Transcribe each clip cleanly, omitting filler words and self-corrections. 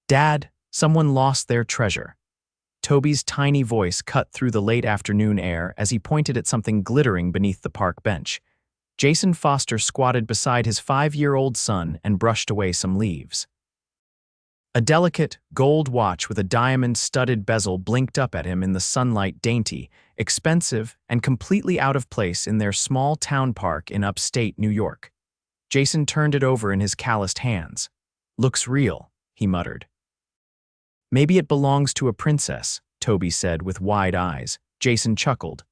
Dad, someone lost their treasure. Toby's tiny voice cut through the late afternoon air as he pointed at something glittering beneath the park bench. Jason Foster squatted beside his 5-year-old son and brushed away some leaves. A delicate, gold watch with a diamond-studded bezel blinked up at him in the sunlight, dainty, expensive, and completely out of place in their small town park in upstate New York. Jason turned it over in his calloused hands. "Looks real," he muttered. "Maybe it belongs to a princess," Toby said with wide eyes. Jason chuckled.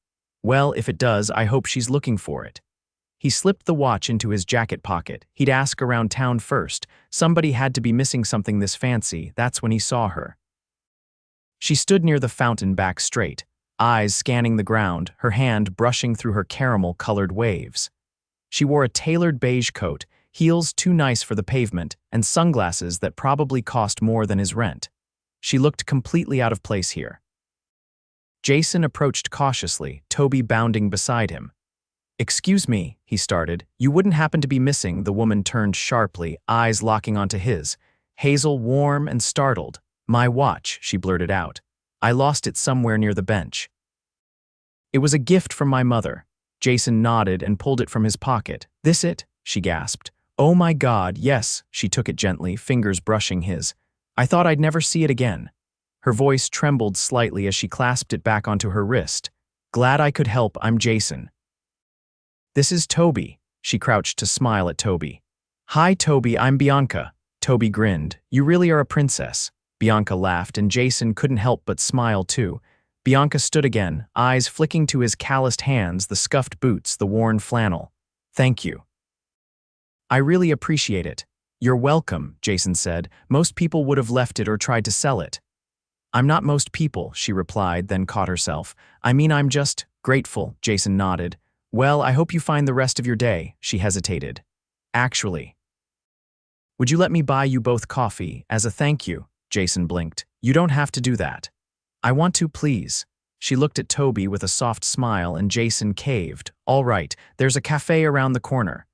"Well, if it does, I hope she's looking for it." He slipped the watch into his jacket pocket. He'd ask around town first. Somebody had to be missing something this fancy. That's when he saw her. She stood near the fountain, back straight, eyes scanning the ground, her hand brushing through her caramel-colored waves. She wore a tailored beige coat, heels too nice for the pavement, and sunglasses that probably cost more than his rent. She looked completely out of place here. Jason approached cautiously, Toby bounding beside him. "Excuse me," he started. "You wouldn't happen to be missing?" The woman turned sharply, eyes locking onto his. Hazel warm and startled. "My watch," she blurted out. "I lost it somewhere near the bench." "It was a gift from my mother." Jason nodded and pulled it from his pocket. "This it?" she gasped. "Oh my God, yes." She took it gently, fingers brushing his. "I thought I'd never see it again." Her voice trembled slightly as she clasped it back onto her wrist. "Glad I could help. I'm Jason." "This is Toby." She crouched to smile at Toby. "Hi, Toby, I'm Bianca." Toby grinned. "You really are a princess." Bianca laughed, and Jason couldn't help but smile too. Bianca stood again, eyes flicking to his calloused hands, the scuffed boots, the worn flannel. "Thank you." "I really appreciate it." "You're welcome," Jason said. "Most people would have left it or tried to sell it." "I'm not most people," she replied, then caught herself. "I mean, I'm just grateful," Jason nodded. "Well, I hope you find the rest of your day," she hesitated. "Actually, would you let me buy you both coffee as a thank you?" Jason blinked. "You don't have to do that." "I want to, please." She looked at Toby with a soft smile, and Jason caved. "All right, there's a cafe around the corner."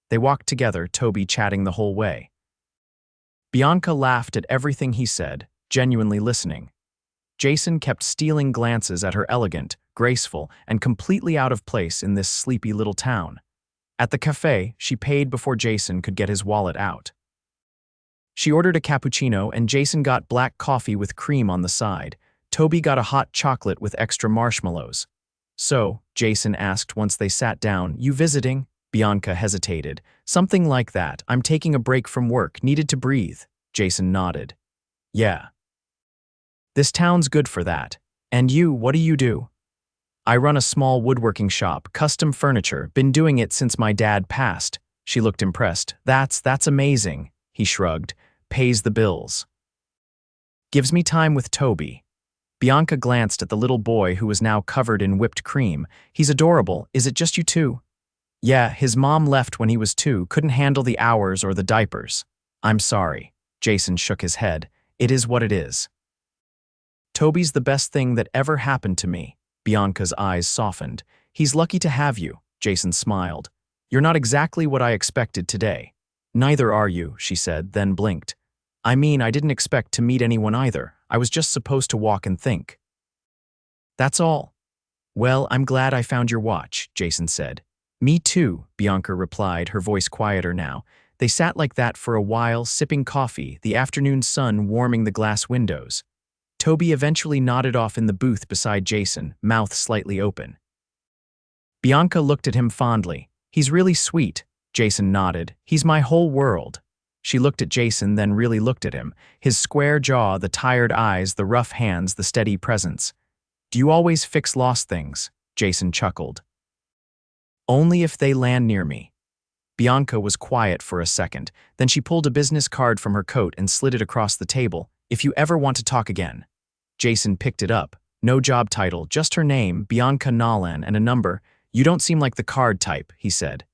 They walked together, Toby chatting the whole way. Bianca laughed at everything he said, genuinely listening. Jason kept stealing glances at her, elegant, graceful, and completely out of place in this sleepy little town. At the cafe, she paid before Jason could get his wallet out. She ordered a cappuccino, and Jason got black coffee with cream on the side. Toby got a hot chocolate with extra marshmallows. "So," Jason asked once they sat down, "you visiting?" Bianca hesitated. "Something like that. I'm taking a break from work, needed to breathe." Jason nodded. "Yeah. This town's good for that. And you, what do you do?" "I run a small woodworking shop, custom furniture, been doing it since my dad passed." She looked impressed. That's amazing." He shrugged. "Pays the bills." "Gives me time with Toby." Bianca glanced at the little boy who was now covered in whipped cream. "He's adorable. Is it just you two?" "Yeah, his mom left when he was 2, couldn't handle the hours or the diapers." "I'm sorry." Jason shook his head. "It is what it is." "Toby's the best thing that ever happened to me." Bianca's eyes softened. "He's lucky to have you." Jason smiled. "You're not exactly what I expected today." "Neither are you," she said, then blinked. "I mean, I didn't expect to meet anyone either. I was just supposed to walk and think." "That's all." "Well, I'm glad I found your watch," Jason said. "Me too," Bianca replied, her voice quieter now. They sat like that for a while, sipping coffee, the afternoon sun warming the glass windows. Toby eventually nodded off in the booth beside Jason, mouth slightly open. Bianca looked at him fondly. "He's really sweet." Jason nodded. "He's my whole world." She looked at Jason, then really looked at him. His square jaw, the tired eyes, the rough hands, the steady presence. "Do you always fix lost things?" Jason chuckled. "Only if they land near me." Bianca was quiet for a second. Then she pulled a business card from her coat and slid it across the table. "If you ever want to talk again." Jason picked it up. No job title, just her name, Bianca Nolan, and a number. "You don't seem like the card type," he said.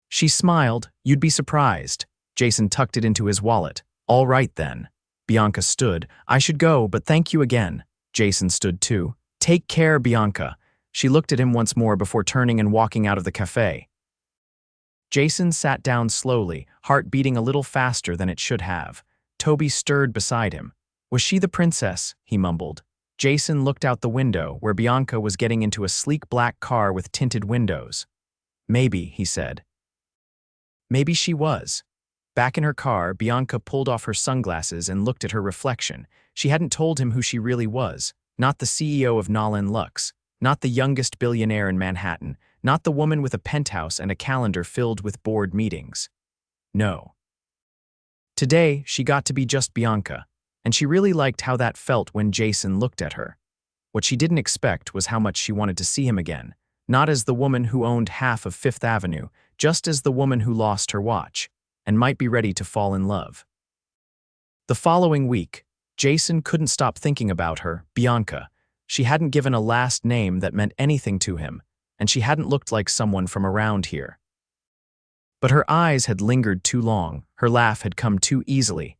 She smiled. "You'd be surprised." Jason tucked it into his wallet. "All right then." Bianca stood. "I should go, but thank you again." Jason stood too. "Take care, Bianca." She looked at him once more before turning and walking out of the cafe. Jason sat down slowly, heart beating a little faster than it should have. Toby stirred beside him. Was she the princess? He mumbled. Jason looked out the window, where Bianca was getting into a sleek black car with tinted windows. Maybe, he said. Maybe she was. Back in her car, Bianca pulled off her sunglasses and looked at her reflection. She hadn't told him who she really was. Not the CEO of Nolan Lux. Not the youngest billionaire in Manhattan. Not the woman with a penthouse and a calendar filled with board meetings. No. Today, she got to be just Bianca, and she really liked how that felt when Jason looked at her. What she didn't expect was how much she wanted to see him again, not as the woman who owned half of Fifth Avenue, just as the woman who lost her watch, and might be ready to fall in love. The following week, Jason couldn't stop thinking about her, Bianca. She hadn't given a last name that meant anything to him, and she hadn't looked like someone from around here. But her eyes had lingered too long, her laugh had come too easily,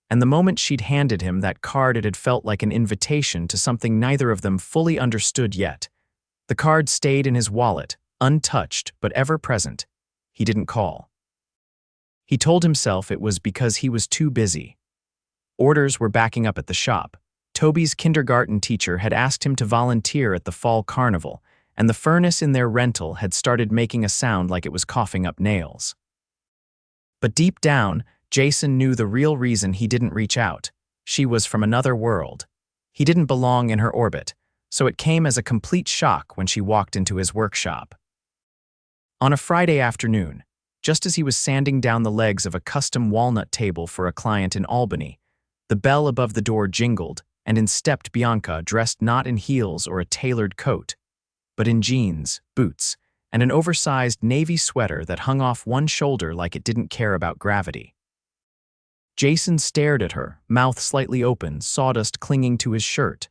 and the moment she'd handed him that card, it had felt like an invitation to something neither of them fully understood yet. The card stayed in his wallet, untouched but ever present. He didn't call. He told himself it was because he was too busy. Orders were backing up at the shop. Toby's kindergarten teacher had asked him to volunteer at the fall carnival, and the furnace in their rental had started making a sound like it was coughing up nails. But deep down, Jason knew the real reason he didn't reach out. She was from another world. He didn't belong in her orbit, so it came as a complete shock when she walked into his workshop. On a Friday afternoon, just as he was sanding down the legs of a custom walnut table for a client in Albany, the bell above the door jingled, and in stepped Bianca, dressed not in heels or a tailored coat, but in jeans, boots, and an oversized navy sweater that hung off one shoulder like it didn't care about gravity. Jason stared at her, mouth slightly open, sawdust clinging to his shirt.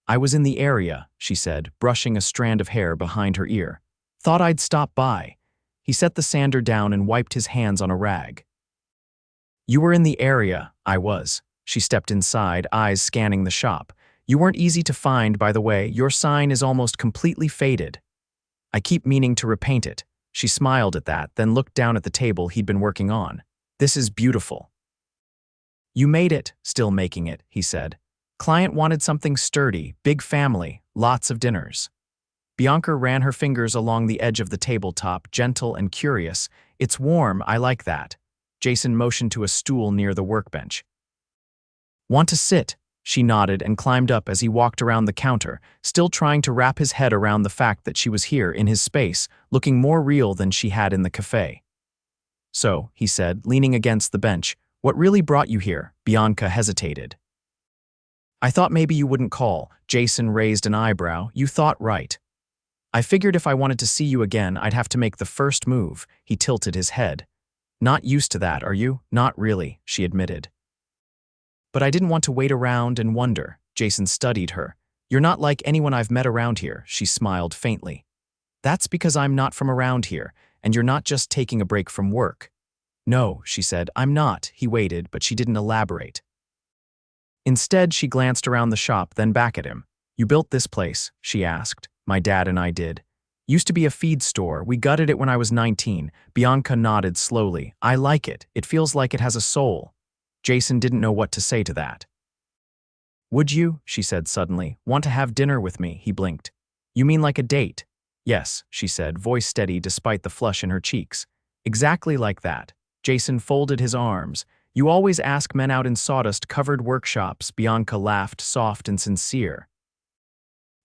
"I was in the area," she said, brushing a strand of hair behind her ear. "Thought I'd stop by." He set the sander down and wiped his hands on a rag. "You were in the area, I was." She stepped inside, eyes scanning the shop. "You weren't easy to find, by the way. Your sign is almost completely faded. I keep meaning to repaint it." She smiled at that, then looked down at the table he'd been working on. "This is beautiful." "You made it." "Still making it," he said. "Client wanted something sturdy, big family, lots of dinners." Bianca ran her fingers along the edge of the tabletop, gentle and curious. "It's warm, I like that." Jason motioned to a stool near the workbench. "Want to sit?" She nodded and climbed up as he walked around the counter, still trying to wrap his head around the fact that she was here in his space, looking more real than she had in the cafe. "So," he said, leaning against the bench, "what really brought you here?" Bianca hesitated. "I thought maybe you wouldn't call." Jason raised an eyebrow. "You thought right. I figured if I wanted to see you again, I'd have to make the first move." He tilted his head. "Not used to that, are you?" "Not really," she admitted. "But I didn't want to wait around and wonder." Jason studied her. "You're not like anyone I've met around here," she smiled faintly. "That's because I'm not from around here, and you're not just taking a break from work." "No," she said, "I'm not." He waited, but she didn't elaborate. Instead, she glanced around the shop, then back at him. "You built this place?" she asked. "My dad and I did. Used to be a feed store. We gutted it when I was 19. Bianca nodded slowly. "I like it. It feels like it has a soul." Jason didn't know what to say to that. "Would you?" she said suddenly. "Want to have dinner with me?" He blinked. "You mean like a date?" "Yes," she said, voice steady despite the flush in her cheeks. "Exactly like that." Jason folded his arms. "You always ask men out in sawdust-covered workshops." Bianca laughed, soft and sincere.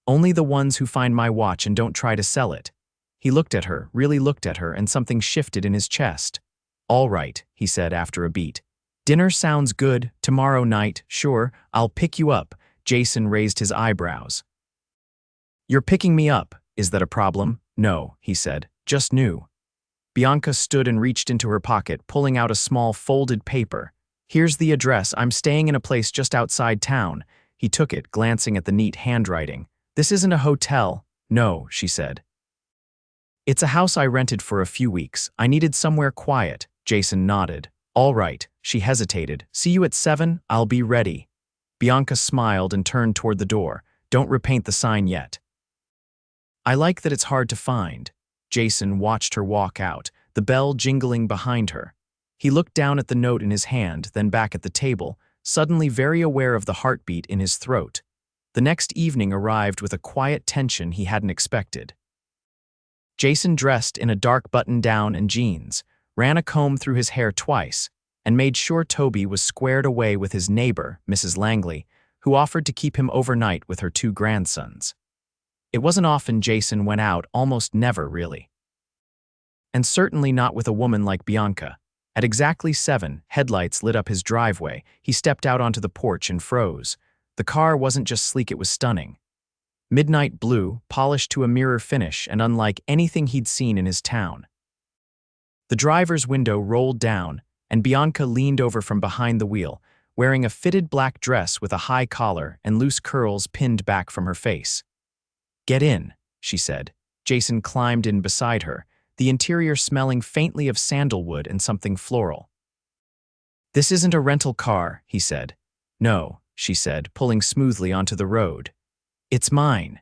"Only the ones who find my watch and don't try to sell it." He looked at her, really looked at her, and something shifted in his chest. "All right," he said after a beat. "Dinner sounds good. Tomorrow night, sure, I'll pick you up." Jason raised his eyebrows. "You're picking me up. Is that a problem?" "No," he said, "just new." Bianca stood and reached into her pocket, pulling out a small folded paper. "Here's the address. I'm staying in a place just outside town." He took it, glancing at the neat handwriting. "This isn't a hotel." "No," she said. "It's a house I rented for a few weeks. I needed somewhere quiet." Jason nodded. "All right." She hesitated. "See you at 7? I'll be ready." Bianca smiled and turned toward the door. "Don't repaint the sign yet." "I like that it's hard to find." Jason watched her walk out, the bell jingling behind her. He looked down at the note in his hand, then back at the table, suddenly very aware of the heartbeat in his throat. The next evening arrived with a quiet tension he hadn't expected. Jason dressed in a dark button-down and jeans, ran a comb through his hair twice, and made sure Toby was squared away with his neighbor, Mrs. Langley, who offered to keep him overnight with her 2 grandsons. It wasn't often Jason went out, almost never really. And certainly not with a woman like Bianca. At exactly 7, headlights lit up his driveway. He stepped out onto the porch and froze. The car wasn't just sleek, it was stunning. Midnight blue, polished to a mirror finish and unlike anything he'd seen in his town. The driver's window rolled down, and Bianca leaned over from behind the wheel, wearing a fitted black dress with a high collar and loose curls pinned back from her face. "Get in," she said. Jason climbed in beside her, the interior smelling faintly of sandalwood and something floral. "This isn't a rental car," he said. "No," she said, pulling smoothly onto the road. "It's mine."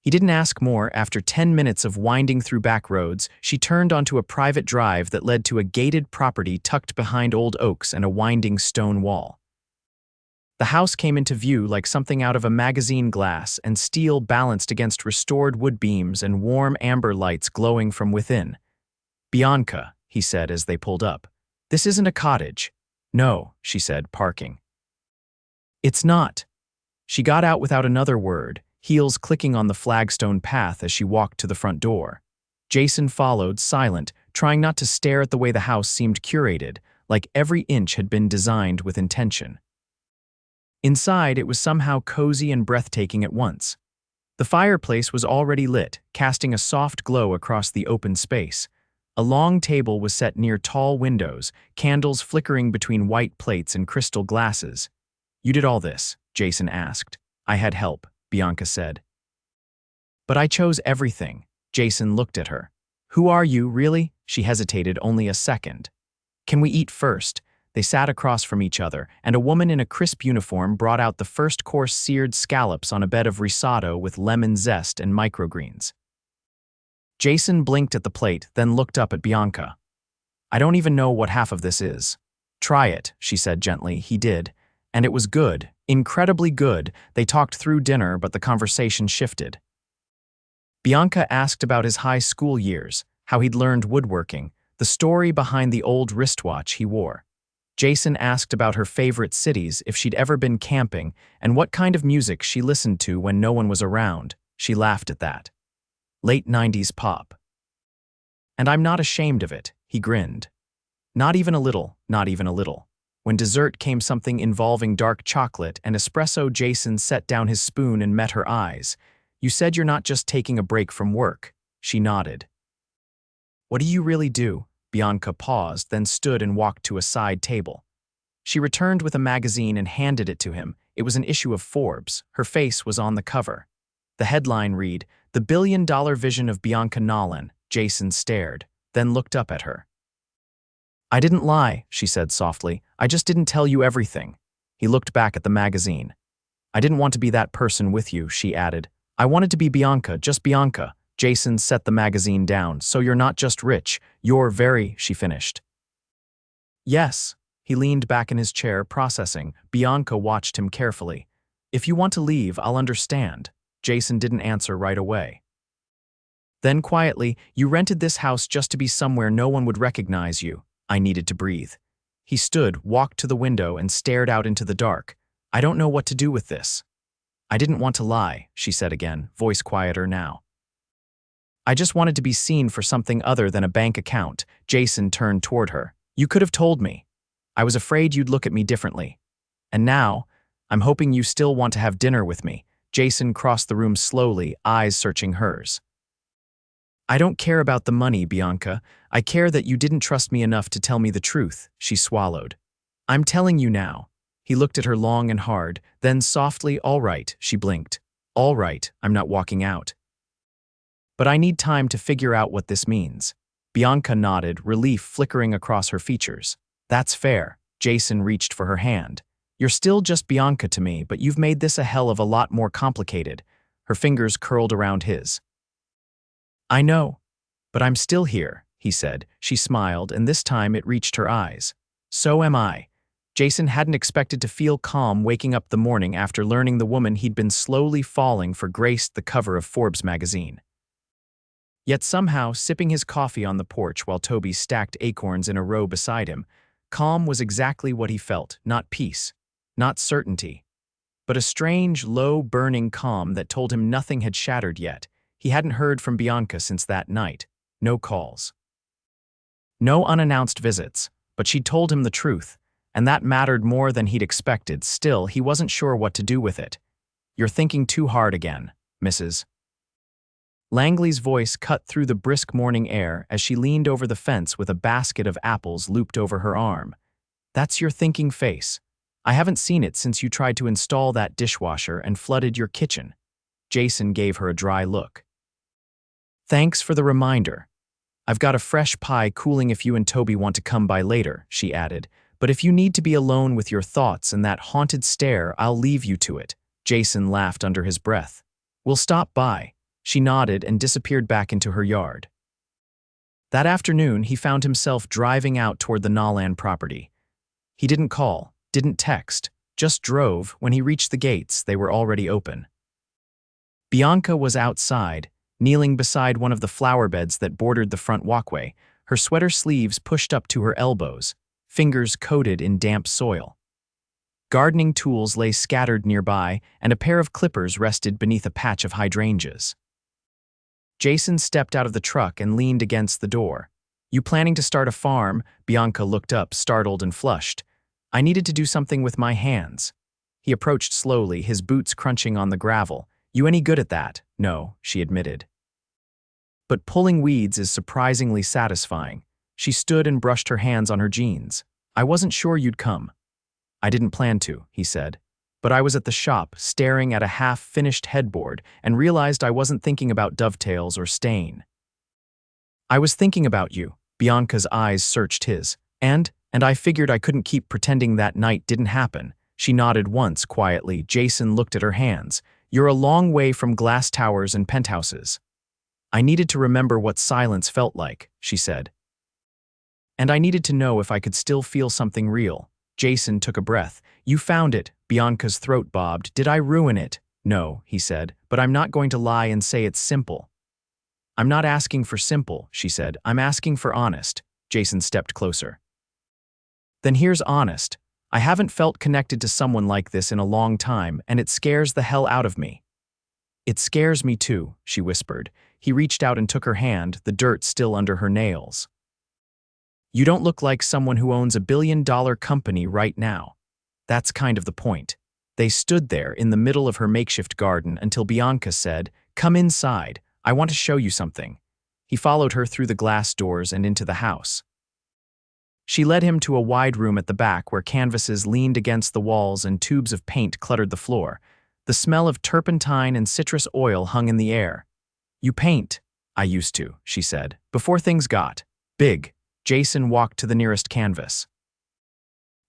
He didn't ask more. After 10 minutes of winding through back roads, she turned onto a private drive that led to a gated property tucked behind old oaks and a winding stone wall. The house came into view like something out of a magazine, glass and steel balanced against restored wood beams and warm amber lights glowing from within. "Bianca," he said as they pulled up, "this isn't a cottage." "No," she said, parking. "It's not." She got out without another word, heels clicking on the flagstone path as she walked to the front door. Jason followed, silent, trying not to stare at the way the house seemed curated, like every inch had been designed with intention. Inside, it was somehow cozy and breathtaking at once. The fireplace was already lit, casting a soft glow across the open space. A long table was set near tall windows, candles flickering between white plates and crystal glasses. "You did all this?" Jason asked. "I had help," Bianca said. "But I chose everything." Jason looked at her. "Who are you, really?" She hesitated only a second. "Can we eat first?" They sat across from each other, and a woman in a crisp uniform brought out the first-course seared scallops on a bed of risotto with lemon zest and microgreens. Jason blinked at the plate, then looked up at Bianca. "I don't even know what half of this is." "Try it," she said gently. He did. And it was good, incredibly good. They talked through dinner, but the conversation shifted. Bianca asked about his high school years, how he'd learned woodworking, the story behind the old wristwatch he wore. Jason asked about her favorite cities, if she'd ever been camping, and what kind of music she listened to when no one was around. She laughed at that. Late 90s pop. "And I'm not ashamed of it," he grinned. "Not even a little, not even a little." When dessert came, something involving dark chocolate and espresso, Jason set down his spoon and met her eyes. "You said you're not just taking a break from work." She nodded. "What do you really do?" Bianca paused, then stood and walked to a side table. She returned with a magazine and handed it to him. It was an issue of Forbes. Her face was on the cover. The headline read, "The Billion-Dollar Vision of Bianca Nolan." Jason stared, then looked up at her. "I didn't lie," she said softly. "I just didn't tell you everything." He looked back at the magazine. "I didn't want to be that person with you," she added. "I wanted to be Bianca, just Bianca." Jason set the magazine down. "So you're not just rich, you're very," she finished. "Yes." He leaned back in his chair, processing. Bianca watched him carefully. "If you want to leave, I'll understand." Jason didn't answer right away. Then quietly, "You rented this house just to be somewhere no one would recognize you." I needed to breathe. He stood, walked to the window, and stared out into the dark. "I don't know what to do with this." "I didn't want to lie," she said again, voice quieter now. "I just wanted to be seen for something other than a bank account." Jason turned toward her. "You could have told me. I was afraid you'd look at me differently. And now, I'm hoping you still want to have dinner with me." Jason crossed the room slowly, eyes searching hers. "I don't care about the money, Bianca. I care that you didn't trust me enough to tell me the truth." She swallowed. "I'm telling you now." He looked at her long and hard, then softly, "All right," she blinked. "All right, I'm not walking out. But I need time to figure out what this means." Bianca nodded, relief flickering across her features. "That's fair." Jason reached for her hand. "You're still just Bianca to me, but you've made this a hell of a lot more complicated." Her fingers curled around his. "I know, but I'm still here," he said. She smiled, and this time it reached her eyes. So am I. Jason hadn't expected to feel calm waking up the morning after learning the woman he'd been slowly falling for graced the cover of Forbes magazine. Yet somehow, sipping his coffee on the porch while Toby stacked acorns in a row beside him, calm was exactly what he felt, not peace, not certainty, but a strange, low, burning calm that told him nothing had shattered yet. He hadn't heard from Bianca since that night. No calls. No unannounced visits, but she'd told him the truth, and that mattered more than he'd expected. Still, he wasn't sure what to do with it. "You're thinking too hard again, Mrs." Langley's voice cut through the brisk morning air as she leaned over the fence with a basket of apples looped over her arm. "That's your thinking face. I haven't seen it since you tried to install that dishwasher and flooded your kitchen." Jason gave her a dry look. "Thanks for the reminder. I've got a fresh pie cooling if you and Toby want to come by later," she added. "But if you need to be alone with your thoughts and that haunted stare, I'll leave you to it." Jason laughed under his breath. "We'll stop by." She nodded and disappeared back into her yard. That afternoon, he found himself driving out toward the Nolan property. He didn't call, didn't text, just drove. When he reached the gates, they were already open. Bianca was outside, kneeling beside one of the flower beds that bordered the front walkway, her sweater sleeves pushed up to her elbows, fingers coated in damp soil. Gardening tools lay scattered nearby, and a pair of clippers rested beneath a patch of hydrangeas. Jason stepped out of the truck and leaned against the door. "You planning to start a farm?" Bianca looked up, startled and flushed. "I needed to do something with my hands." He approached slowly, his boots crunching on the gravel. "You any good at that?" "No," she admitted. "But pulling weeds is surprisingly satisfying." She stood and brushed her hands on her jeans. "I wasn't sure you'd come." "I didn't plan to," he said. "But I was at the shop, staring at a half-finished headboard, and realized I wasn't thinking about dovetails or stain." "I was thinking about you." Bianca's eyes searched his. And I figured I couldn't keep pretending that night didn't happen." She nodded once quietly. Jason looked at her hands. "You're a long way from glass towers and penthouses." "I needed to remember what silence felt like," she said. "And I needed to know if I could still feel something real." Jason took a breath. "You found it." Bianca's throat bobbed. "Did I ruin it?" "No," he said, "but I'm not going to lie and say it's simple." "I'm not asking for simple," she said. "I'm asking for honest." Jason stepped closer. "Then here's honest. I haven't felt connected to someone like this in a long time, and it scares the hell out of me." "It scares me too," she whispered. He reached out and took her hand, the dirt still under her nails. "You don't look like someone who owns a billion-dollar company right now." That's kind of the point. They stood there in the middle of her makeshift garden until Bianca said, "Come inside. I want to show you something." He followed her through the glass doors and into the house. She led him to a wide room at the back where canvases leaned against the walls and tubes of paint cluttered the floor. The smell of turpentine and citrus oil hung in the air. "You paint." "I used to," she said, "before things got big." Jason walked to the nearest canvas.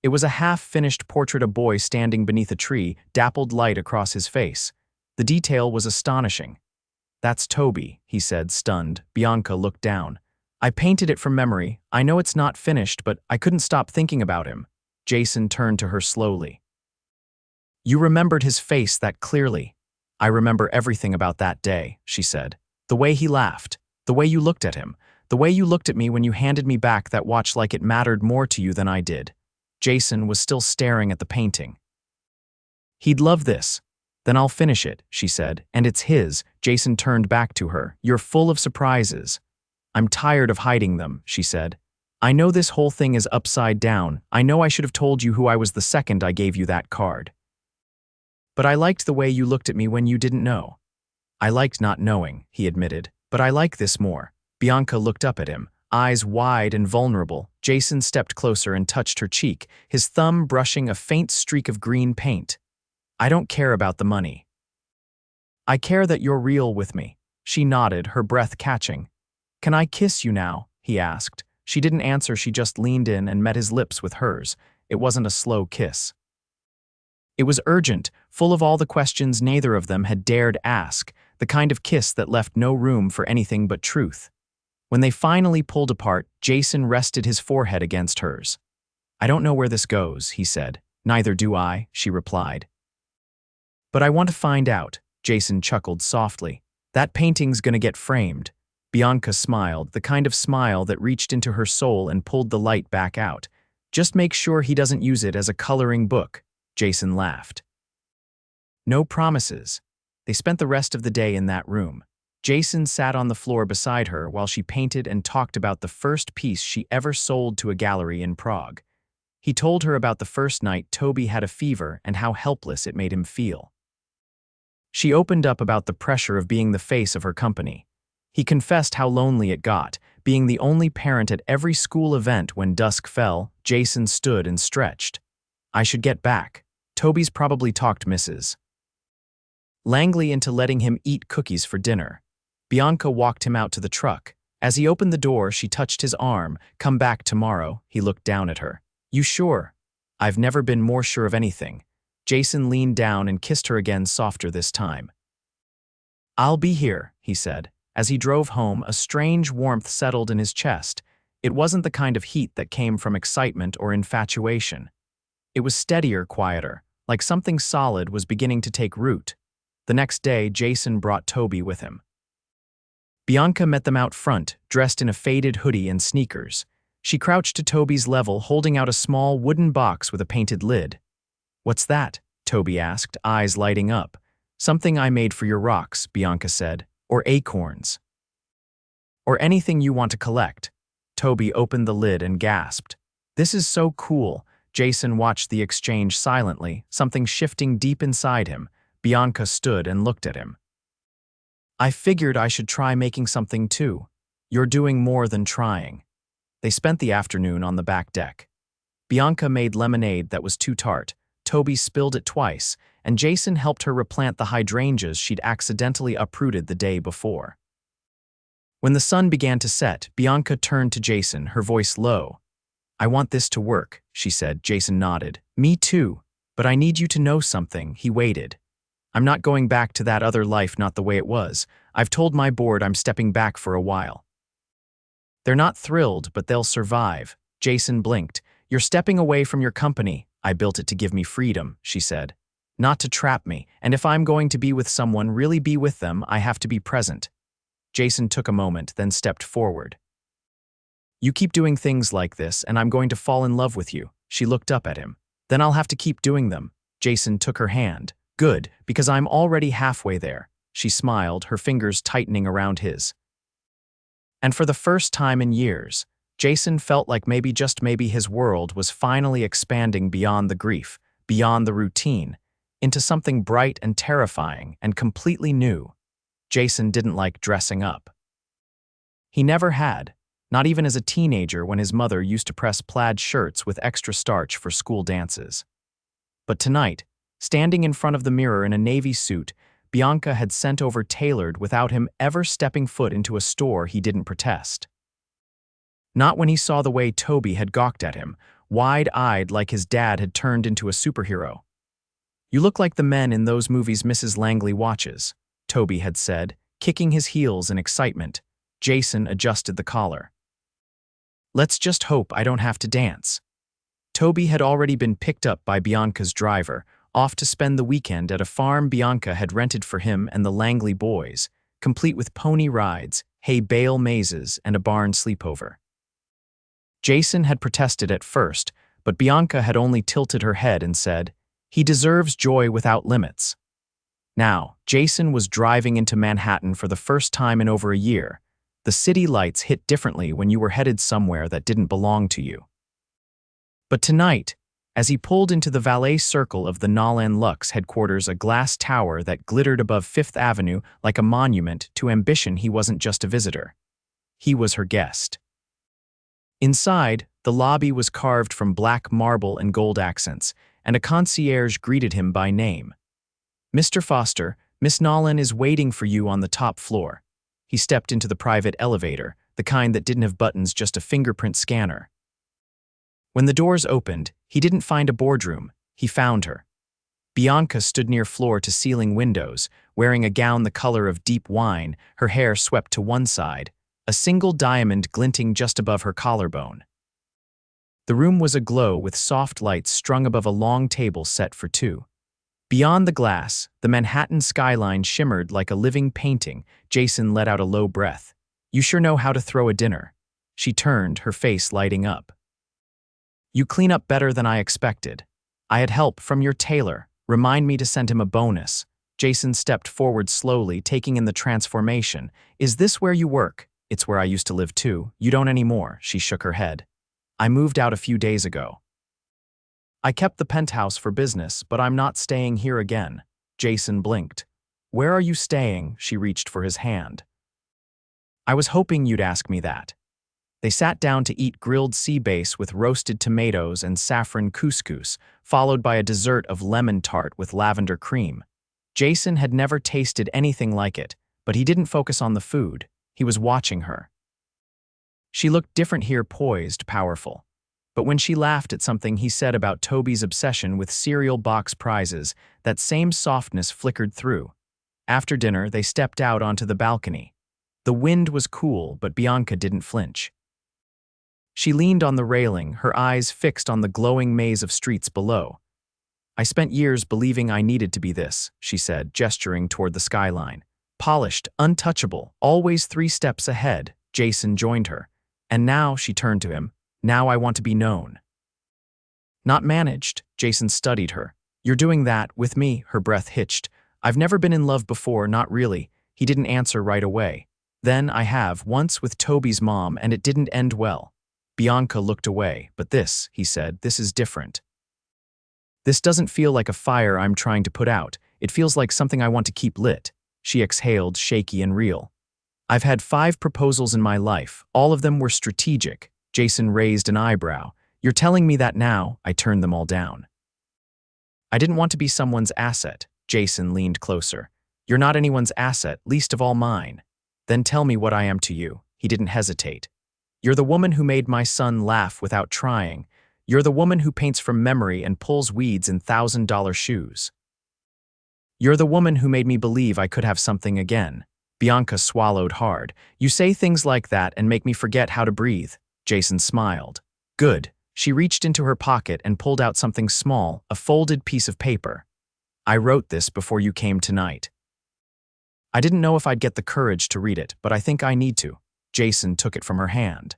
It was a half-finished portrait of a boy standing beneath a tree, dappled light across his face. The detail was astonishing. "That's Toby," he said, stunned. Bianca looked down. "I painted it from memory. I know it's not finished, but I couldn't stop thinking about him." Jason turned to her slowly. "You remembered his face that clearly." "I remember everything about that day," she said. "The way he laughed, the way you looked at him, the way you looked at me when you handed me back that watch like it mattered more to you than I did." Jason was still staring at the painting. "He'd love this." "Then I'll finish it," she said. "And it's his." Jason turned back to her. "You're full of surprises." "I'm tired of hiding them," she said. "I know this whole thing is upside down. I know I should have told you who I was the second I gave you that card. But I liked the way you looked at me when you didn't know." "I liked not knowing," he admitted. "But I like this more." Bianca looked up at him, eyes wide and vulnerable. Jason stepped closer and touched her cheek, his thumb brushing a faint streak of green paint. "I don't care about the money. I care that you're real with me." She nodded, her breath catching. "Can I kiss you now?" he asked. She didn't answer, she just leaned in and met his lips with hers. It wasn't a slow kiss. It was urgent, full of all the questions neither of them had dared ask, the kind of kiss that left no room for anything but truth. When they finally pulled apart, Jason rested his forehead against hers. "I don't know where this goes," he said. "Neither do I," she replied. "But I want to find out," Jason chuckled softly. "That painting's gonna get framed." Bianca smiled, the kind of smile that reached into her soul and pulled the light back out. "Just make sure he doesn't use it as a coloring book," Jason laughed. No promises. They spent the rest of the day in that room. Jason sat on the floor beside her while she painted and talked about the first piece she ever sold to a gallery in Prague. He told her about the first night Toby had a fever and how helpless it made him feel. She opened up about the pressure of being the face of her company. He confessed how lonely it got, being the only parent at every school event. When dusk fell, Jason stood and stretched. "I should get back. Toby's probably talked Mrs. Langley into letting him eat cookies for dinner." Bianca walked him out to the truck. As he opened the door, she touched his arm. "Come back tomorrow." He looked down at her. "You sure?" "I've never been more sure of anything." Jason leaned down and kissed her again, softer this time. "I'll be here," he said. As he drove home, a strange warmth settled in his chest. It wasn't the kind of heat that came from excitement or infatuation. It was steadier, quieter, like something solid was beginning to take root. The next day, Jason brought Toby with him. Bianca met them out front, dressed in a faded hoodie and sneakers. She crouched to Toby's level, holding out a small wooden box with a painted lid. "What's that?" Toby asked, eyes lighting up. "Something I made for your rocks," Bianca said. "Or acorns. Or anything you want to collect." Toby opened the lid and gasped. "This is so cool." Jason watched the exchange silently, something shifting deep inside him. Bianca stood and looked at him. "I figured I should try making something too." "You're doing more than trying." They spent the afternoon on the back deck. Bianca made lemonade that was too tart. Toby spilled it twice, and Jason helped her replant the hydrangeas she'd accidentally uprooted the day before. When the sun began to set, Bianca turned to Jason, her voice low. "I want this to work," she said. Jason nodded. "Me too. But I need you to know something." He waited. "I'm not going back to that other life, not the way it was. I've told my board I'm stepping back for a while." "They're not thrilled, but they'll survive." Jason blinked. "You're stepping away from your company." "I built it to give me freedom," she said. "Not to trap me. And if I'm going to be with someone, really be with them, I have to be present." Jason took a moment, then stepped forward. "You keep doing things like this, and I'm going to fall in love with you." She looked up at him. "Then I'll have to keep doing them." Jason took her hand. "Good, because I'm already halfway there." She smiled, her fingers tightening around his. And for the first time in years, Jason felt like maybe, just maybe, his world was finally expanding beyond the grief, beyond the routine, into something bright and terrifying and completely new. Jason didn't like dressing up. He never had, not even as a teenager when his mother used to press plaid shirts with extra starch for school dances. But tonight, standing in front of the mirror in a navy suit, Bianca had sent over tailored without him ever stepping foot into a store he didn't protest. Not when he saw the way Toby had gawked at him, wide-eyed like his dad had turned into a superhero. "You look like the men in those movies Mrs. Langley watches," Toby had said, kicking his heels in excitement. Jason adjusted the collar. "Let's just hope I don't have to dance." Toby had already been picked up by Bianca's driver, off to spend the weekend at a farm Bianca had rented for him and the Langley boys, complete with pony rides, hay bale mazes, and a barn sleepover. Jason had protested at first, but Bianca had only tilted her head and said, "He deserves joy without limits." Now, Jason was driving into Manhattan for the first time in over a year. The city lights hit differently when you were headed somewhere that didn't belong to you. But tonight, as he pulled into the valet circle of the Nolan Lux headquarters, a glass tower that glittered above Fifth Avenue like a monument to ambition, he wasn't just a visitor. He was her guest. Inside, the lobby was carved from black marble and gold accents, and a concierge greeted him by name. "Mr. Foster, Miss Nolan is waiting for you on the top floor." He stepped into the private elevator, the kind that didn't have buttons, just a fingerprint scanner. When the doors opened, he didn't find a boardroom, he found her. Bianca stood near floor-to-ceiling windows, wearing a gown the color of deep wine, her hair swept to one side. a single diamond glinting just above her collarbone. The room was aglow with soft lights strung above a long table set for two. Beyond the glass, the Manhattan skyline shimmered like a living painting. Jason let out a low breath. "You sure know how to throw a dinner." She turned, her face lighting up. "You clean up better than I expected. I had help from your tailor. Remind me to send him a bonus." Jason stepped forward slowly, taking in the transformation. "Is this where you work?" "It's where I used to live too." "You don't anymore," she shook her head. "I moved out a few days ago. I kept the penthouse for business, but I'm not staying here again." Jason blinked. "Where are you staying?" She reached for his hand. "I was hoping you'd ask me that." They sat down to eat grilled sea bass with roasted tomatoes and saffron couscous, followed by a dessert of lemon tart with lavender cream. Jason had never tasted anything like it, but he didn't focus on the food. He was watching her. She looked different here, poised, powerful. But when she laughed at something he said about Toby's obsession with cereal box prizes, that same softness flickered through. After dinner, they stepped out onto the balcony. The wind was cool, but Bianca didn't flinch. She leaned on the railing, her eyes fixed on the glowing maze of streets below. "I spent years believing I needed to be this," she said, gesturing toward the skyline. "Polished, untouchable, always 3 steps ahead." Jason joined her. "And now," she turned to him, "now I want to be known. Not managed." Jason studied her. "You're doing that with me," her breath hitched. "I've never been in love before, not really." He didn't answer right away. "Then I have, once with Toby's mom, and it didn't end well." Bianca looked away. "But this," he said, "this is different. This doesn't feel like a fire I'm trying to put out. It feels like something I want to keep lit." She exhaled, shaky and real. "I've had 5 proposals in my life. All of them were strategic." Jason raised an eyebrow. "You're telling me that now?" "I turned them all down. I didn't want to be someone's asset." Jason leaned closer. "You're not anyone's asset, least of all mine." "Then tell me what I am to you." He didn't hesitate. "You're the woman who made my son laugh without trying. You're the woman who paints from memory and pulls weeds in $1,000 shoes. You're the woman who made me believe I could have something again." Bianca swallowed hard. "You say things like that and make me forget how to breathe." Jason smiled. "Good." She reached into her pocket and pulled out something small, a folded piece of paper. "I wrote this before you came tonight. I didn't know if I'd get the courage to read it, but I think I need to." Jason took it from her hand.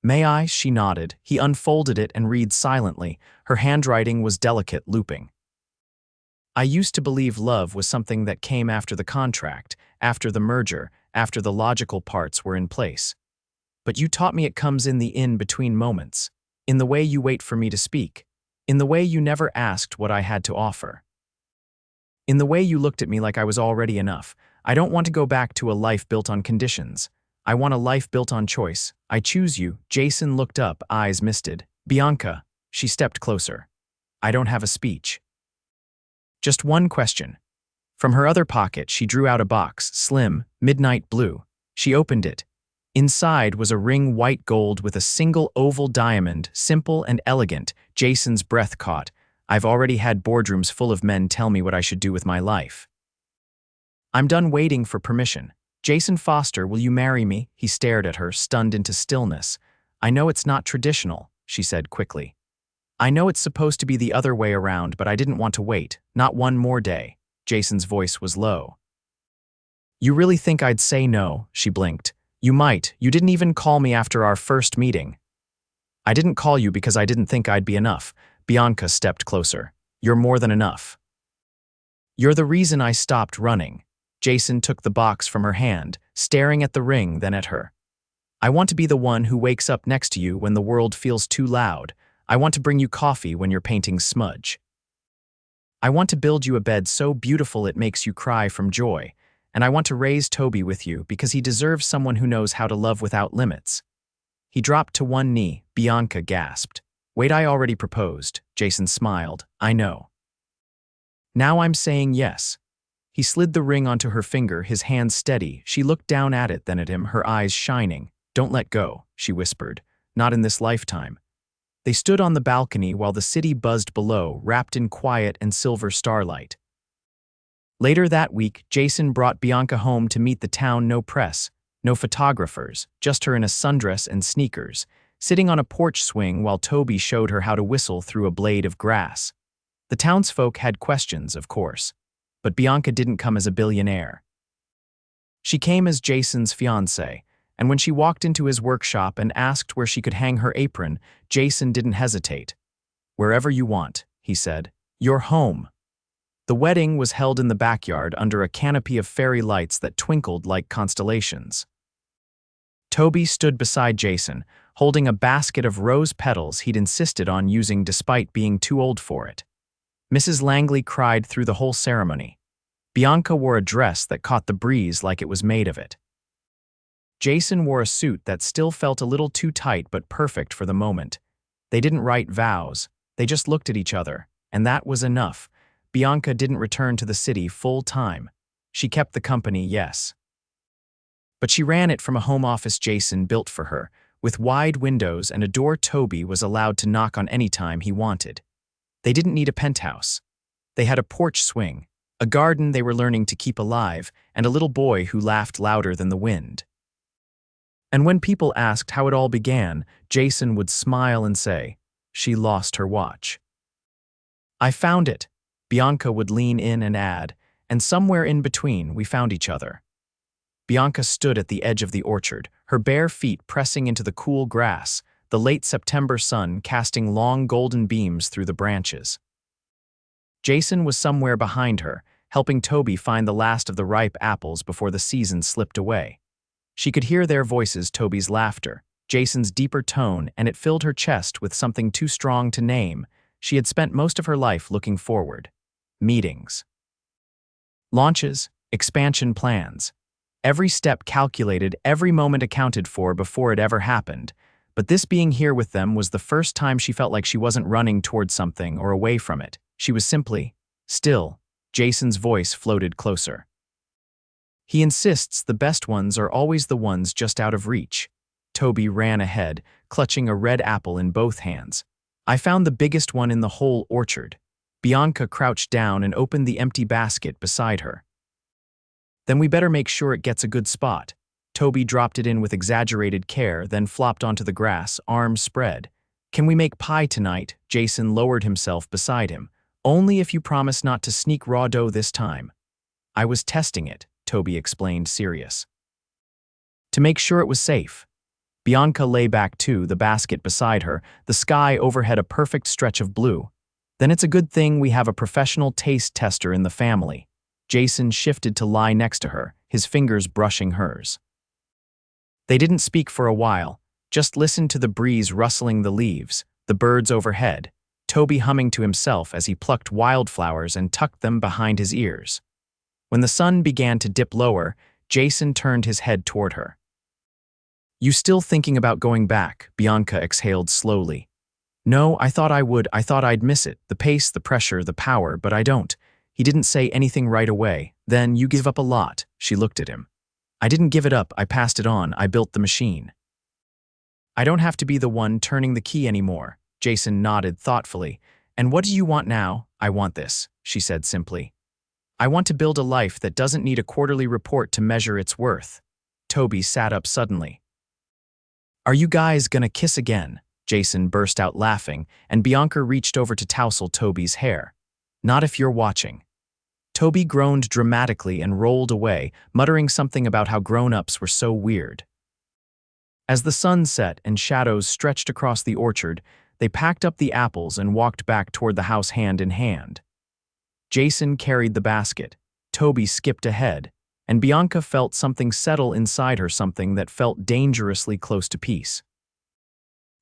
"May I?" She nodded. He unfolded it and read silently. Her handwriting was delicate, looping. "I used to believe love was something that came after the contract, after the merger, after the logical parts were in place. But you taught me it comes in the in-between moments, in the way you wait for me to speak, in the way you never asked what I had to offer, in the way you looked at me like I was already enough. I don't want to go back to a life built on conditions. I want a life built on choice. I choose you." Jason looked up, eyes misted. "Bianca." She stepped closer. "I don't have a speech. Just one question." From her other pocket, she drew out a box, slim, midnight blue. She opened it. Inside was a ring white gold with a single oval diamond, simple and elegant. Jason's breath caught. "I've already had boardrooms full of men tell me what I should do with my life. I'm done waiting for permission. Jason Foster, will you marry me?" He stared at her, stunned into stillness. "I know it's not traditional," she said quickly. "I know it's supposed to be the other way around, but I didn't want to wait. Not one more day." Jason's voice was low. "You really think I'd say no?" She blinked. "You might. You didn't even call me after our first meeting." "I didn't call you because I didn't think I'd be enough." Bianca stepped closer. "You're more than enough. You're the reason I stopped running." Jason took the box from her hand, staring at the ring, then at her. "I want to be the one who wakes up next to you when the world feels too loud. I want to bring you coffee when your paintings smudge. I want to build you a bed so beautiful it makes you cry from joy. And I want to raise Toby with you because he deserves someone who knows how to love without limits." He dropped to one knee. Bianca gasped. "Wait, I already proposed." Jason smiled. "I know. Now I'm saying yes." He slid the ring onto her finger, his hand steady. She looked down at it, then at him, her eyes shining. "Don't let go," she whispered. "Not in this lifetime." They stood on the balcony while the city buzzed below, wrapped in quiet and silver starlight. Later that week, Jason brought Bianca home to meet the town no press. No photographers, just her in a sundress and sneakers, sitting on a porch swing while Toby showed her how to whistle through a blade of grass. The townsfolk had questions, of course, but Bianca didn't come as a billionaire. She came as Jason's fiancée, and when she walked into his workshop and asked where she could hang her apron, Jason didn't hesitate. "Wherever you want," he said. "You're home." The wedding was held in the backyard under a canopy of fairy lights that twinkled like constellations. Toby stood beside Jason, holding a basket of rose petals he'd insisted on using despite being too old for it. Mrs. Langley cried through the whole ceremony. Bianca wore a dress that caught the breeze like it was made of it. Jason wore a suit that still felt a little too tight but perfect for the moment. They didn't write vows, they just looked at each other, and that was enough. Bianca didn't return to the city full-time. She kept the company, yes. But she ran it from a home office Jason built for her, with wide windows and a door Toby was allowed to knock on any time he wanted. They didn't need a penthouse. They had a porch swing, a garden they were learning to keep alive, and a little boy who laughed louder than the wind. And when people asked how it all began, Jason would smile and say, "She lost her watch." "I found it," Bianca would lean in and add, "and somewhere in between we found each other." Bianca stood at the edge of the orchard, her bare feet pressing into the cool grass, the late September sun casting long golden beams through the branches. Jason was somewhere behind her, helping Toby find the last of the ripe apples before the season slipped away. She could hear their voices, Toby's laughter, Jason's deeper tone, and it filled her chest with something too strong to name. She had spent most of her life looking forward. Meetings. Launches, expansion plans. Every step calculated, every moment accounted for before it ever happened. But this being here with them was the first time she felt like she wasn't running towards something or away from it. She was simply still. Jason's voice floated closer. "He insists the best ones are always the ones just out of reach." Toby ran ahead, clutching a red apple in both hands. "I found the biggest one in the whole orchard." Bianca crouched down and opened the empty basket beside her. "Then we better make sure it gets a good spot." Toby dropped it in with exaggerated care, then flopped onto the grass, arms spread. "Can we make pie tonight?" Jason lowered himself beside him. "Only if you promise not to sneak raw dough this time." "I was testing it," Toby explained, serious. "To make sure it was safe." Bianca lay back too, the basket beside her, the sky overhead a perfect stretch of blue. "Then it's a good thing we have a professional taste tester in the family." Jason shifted to lie next to her, his fingers brushing hers. They didn't speak for a while, just listened to the breeze rustling the leaves, the birds overhead, Toby humming to himself as he plucked wildflowers and tucked them behind his ears. When the sun began to dip lower, Jason turned his head toward her. "You still thinking about going back?" Bianca exhaled slowly. "No, I thought I would. I thought I'd miss it. The pace, the pressure, the power, but I don't." He didn't say anything right away. "Then you give up a lot." She looked at him. "I didn't give it up. I passed it on. I built the machine." "I don't have to be the one turning the key anymore." Jason nodded thoughtfully. "And what do you want now?" "I want this," she said simply. "I want to build a life that doesn't need a quarterly report to measure its worth." Toby sat up suddenly. "Are you guys gonna kiss again?" Jason burst out laughing, and Bianca reached over to tousle Toby's hair. "Not if you're watching." Toby groaned dramatically and rolled away, muttering something about how grown-ups were so weird. As the sun set and shadows stretched across the orchard, they packed up the apples and walked back toward the house hand in hand. Jason carried the basket, Toby skipped ahead, and Bianca felt something settle inside her, something that felt dangerously close to peace.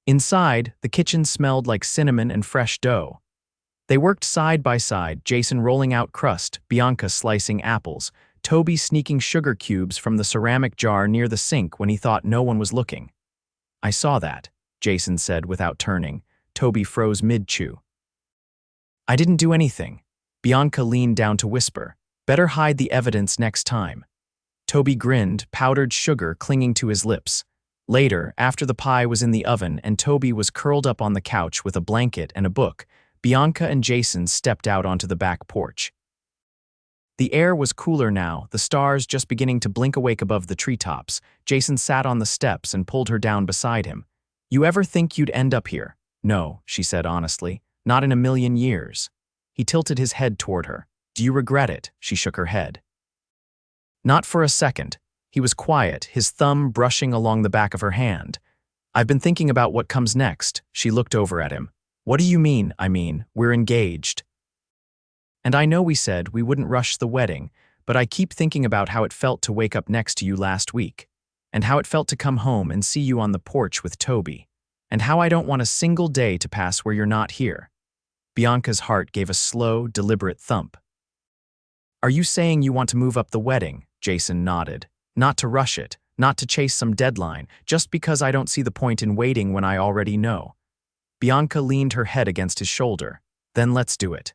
Inside, the kitchen smelled like cinnamon and fresh dough. They worked side by side, Jason rolling out crust, Bianca slicing apples, Toby sneaking sugar cubes from the ceramic jar near the sink when he thought no one was looking. "I saw that," Jason said without turning. Toby froze mid-chew. "I didn't do anything." Bianca leaned down to whisper, "Better hide the evidence next time." Toby grinned, powdered sugar clinging to his lips. Later, after the pie was in the oven and Toby was curled up on the couch with a blanket and a book, Bianca and Jason stepped out onto the back porch. The air was cooler now, the stars just beginning to blink awake above the treetops. Jason sat on the steps and pulled her down beside him. "You ever think you'd end up here?" "No," she said honestly. "Not in a million years." He tilted his head toward her. "Do you regret it?" She shook her head. Not for a second. He was quiet, his thumb brushing along the back of her hand. "I've been thinking about what comes next." She looked over at him. "What do you mean?" "I mean, we're engaged. And I know we said we wouldn't rush the wedding, but I keep thinking about how it felt to wake up next to you last week, and how it felt to come home and see you on the porch with Toby, and how I don't want a single day to pass where you're not here." Bianca's heart gave a slow, deliberate thump. "Are you saying you want to move up the wedding?" Jason nodded. "Not to rush it, not to chase some deadline, just because I don't see the point in waiting when I already know." Bianca leaned her head against his shoulder. "Then let's do it.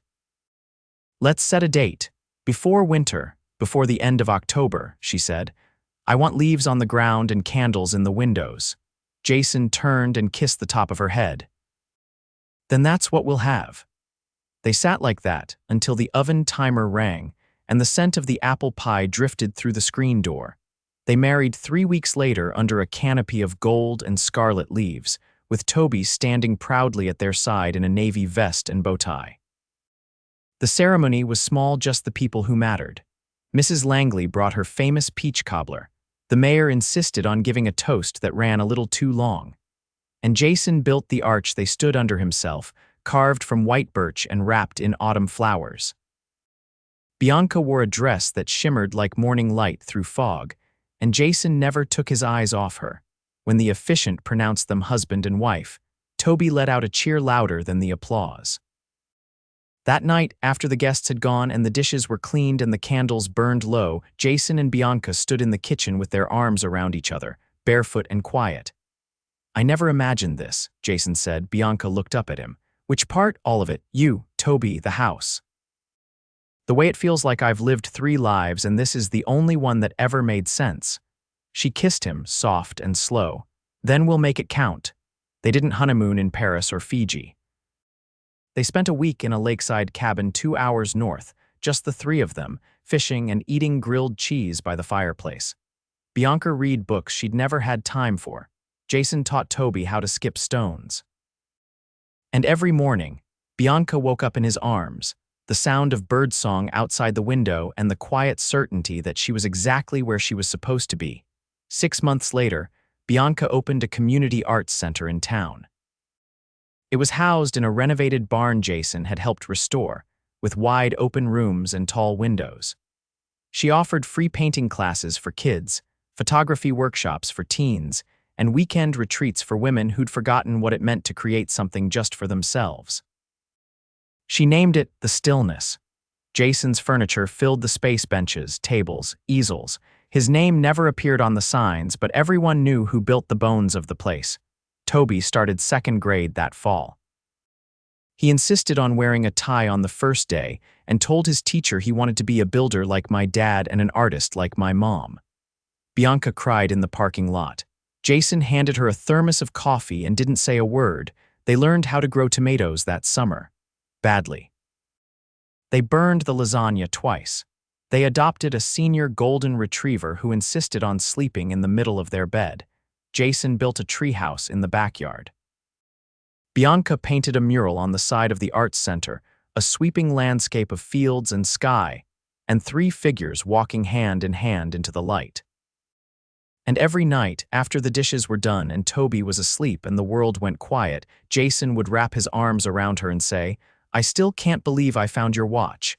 Let's set a date. Before winter, before the end of October," she said. "I want leaves on the ground and candles in the windows." Jason turned and kissed the top of her head. "Then that's what we'll have." They sat like that until the oven timer rang and the scent of the apple pie drifted through the screen door. They married 3 weeks later under a canopy of gold and scarlet leaves, with Toby standing proudly at their side in a navy vest and bow tie. The ceremony was small, just the people who mattered. Mrs. Langley brought her famous peach cobbler. The mayor insisted on giving a toast that ran a little too long. And Jason built the arch they stood under himself, carved from white birch and wrapped in autumn flowers. Bianca wore a dress that shimmered like morning light through fog, and Jason never took his eyes off her. When the officiant pronounced them husband and wife, Toby let out a cheer louder than the applause. That night, after the guests had gone and the dishes were cleaned and the candles burned low, Jason and Bianca stood in the kitchen with their arms around each other, barefoot and quiet. "I never imagined this," Jason said. Bianca looked up at him. "Which part?" "All of it. You, Toby, the house. The way it feels like I've lived 3 lives and this is the only one that ever made sense." She kissed him, soft and slow. "Then we'll make it count." They didn't honeymoon in Paris or Fiji. They spent a week in a lakeside cabin 2 hours north, just the 3 of them, fishing and eating grilled cheese by the fireplace. Bianca read books she'd never had time for. Jason taught Toby how to skip stones. And every morning, Bianca woke up in his arms, the sound of birdsong outside the window and the quiet certainty that she was exactly where she was supposed to be. 6 months later, Bianca opened a community arts center in town. It was housed in a renovated barn Jason had helped restore, with wide open rooms and tall windows. She offered free painting classes for kids, photography workshops for teens, and weekend retreats for women who'd forgotten what it meant to create something just for themselves. She named it The Stillness. Jason's furniture filled the space: benches, tables, easels. His name never appeared on the signs, but everyone knew who built the bones of the place. Toby started 2nd grade that fall. He insisted on wearing a tie on the first day and told his teacher he wanted to be a builder like my dad and an artist like my mom. Bianca cried in the parking lot. Jason handed her a thermos of coffee and didn't say a word. They learned how to grow tomatoes that summer. Badly. They burned the lasagna twice. They adopted a senior golden retriever who insisted on sleeping in the middle of their bed. Jason built a treehouse in the backyard. Bianca painted a mural on the side of the arts center, a sweeping landscape of fields and sky, and 3 figures walking hand in hand into the light. And every night, after the dishes were done and Toby was asleep and the world went quiet, Jason would wrap his arms around her and say, "I still can't believe I found your watch."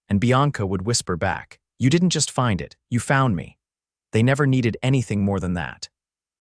And Bianca would whisper back, "You didn't just find it, you found me." They never needed anything more than that.